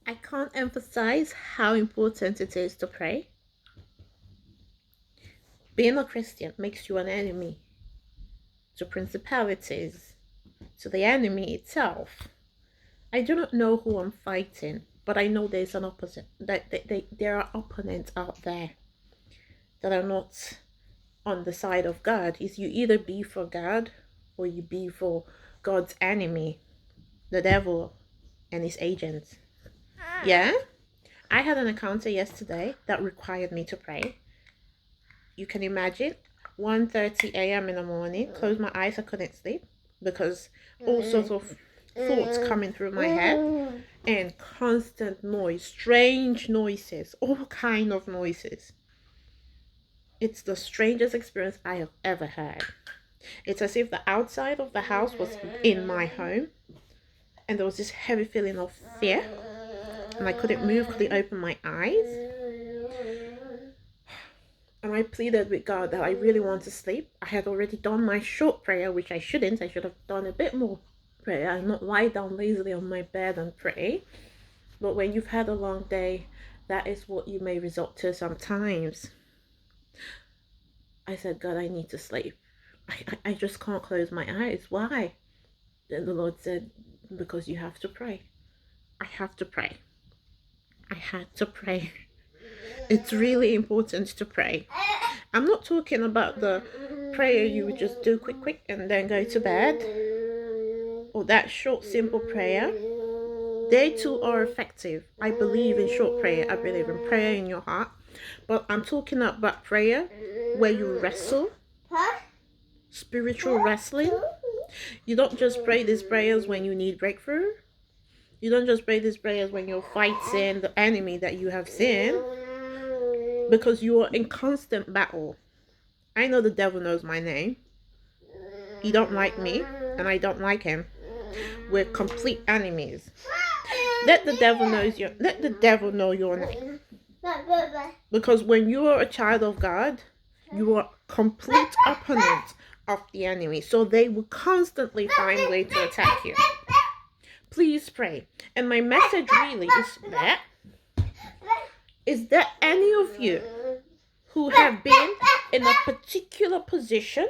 I can't emphasize how important it is to pray. Being a Christian makes you an enemy to principalities, to the enemy itself. I do not know who I'm fighting, but I know there's an opposite. There are opponents out there that are not on the side of God. Is you either be for God or you be for God's enemy, the devil and his agents. Yeah? I had an encounter yesterday that required me to pray. You can imagine 1:30 a.m. in the morning, closed my eyes, I couldn't sleep because all sorts of thoughts coming through my head and constant noise, strange noises, all kind of noises. It's the strangest experience I have ever had. It's as if the outside of the house was in my home and there was this heavy feeling of fear and I couldn't move, couldn't open my eyes. And I pleaded with God that I really want to sleep. I had already done my short prayer, which I shouldn't. I should have done a bit more prayer and not lie down lazily on my bed and pray. But when you've had a long day, that is what you may resort to sometimes. I said, God, I need to sleep. I just can't close my eyes. Why? Then the Lord said, because you have to pray. I have to pray. I had to pray. It's really important to pray. I'm not talking about the prayer you would just do quick and then go to bed, or that short simple prayer. They too are effective. I believe in short prayer. I believe in prayer in your heart. But I'm talking about prayer where you wrestle, spiritual wrestling. You don't just pray these prayers when you need breakthrough. You don't just pray these prayers when you're fighting the enemy that you have seen, because you are in constant battle. I know the devil knows my name. He don't like me, and I don't like him. We're complete enemies. Let the devil know your name. Because when you are a child of God, you are complete opponent of the enemy. So they will constantly find a way to attack you. Please pray. And my message really is there any of you who have been in a particular position,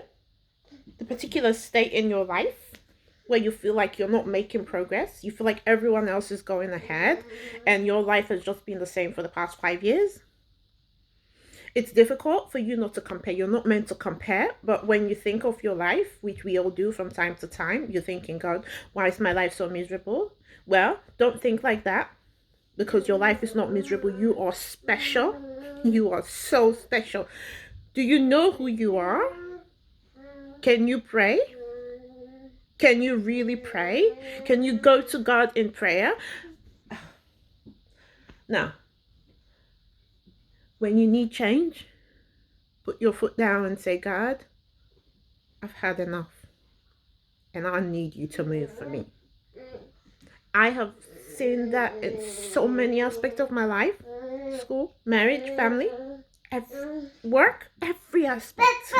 the particular state in your life, where you feel like you're not making progress, you feel like everyone else is going ahead, and your life has just been the same for the past 5 years? It's difficult for you not to compare. You're not meant to compare, but when you think of your life, which we all do from time to time, you're thinking, God, why is my life so miserable? Well, don't think like that, because your life is not miserable. You are special. You are so special. Do you know who you are? Can you pray? Can you really pray? Can you go to God in prayer? Now, when you need change, put your foot down and say, God, I've had enough and I need you to move for me. I have seen that in so many aspects of my life: school, marriage, family, work, every aspect.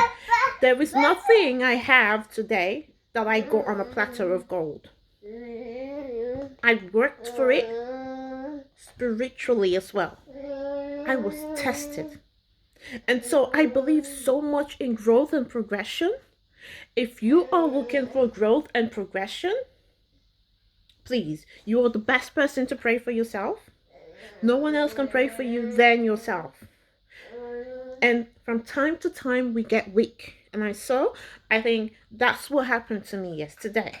There is nothing I have today that I got on a platter of gold. I worked for it spiritually as well. I was tested. And so I believe so much in growth and progression. If you are looking for growth and progression, please, you are the best person to pray for yourself. No one else can pray for you than yourself. And from time to time, we get weak. And I think that's what happened to me yesterday.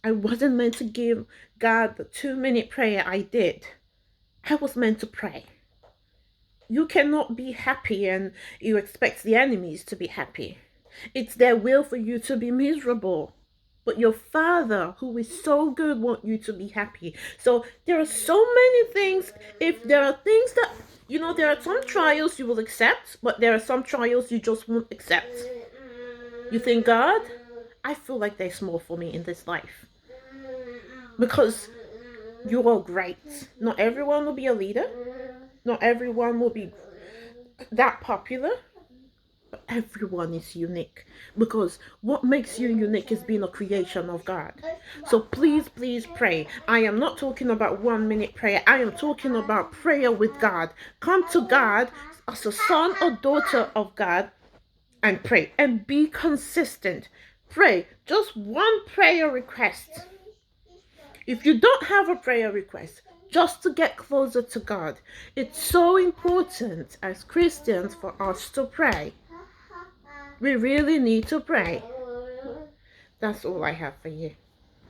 I wasn't meant to give God the 2-minute prayer I did. I was meant to pray. You cannot be happy and you expect the enemies to be happy. It's their will for you to be miserable. But your Father, who is so good, wants you to be happy. So there are so many things. If there are things that, there are some trials you will accept, but there are some trials you just won't accept. You think, God, I feel like there's more for me in this life. Because you are great. Not everyone will be a leader. Not everyone will be that popular. Everyone is unique, because what makes you unique is being a creation of God. So please, please pray. I am not talking about 1 minute prayer. I am talking about prayer with God. Come to God as a son or daughter of God and pray, and be consistent. Pray just one prayer request. If you don't have a prayer request, just to get closer to God, it's so important as Christians for us to pray. We really need to pray. That's all I have for you.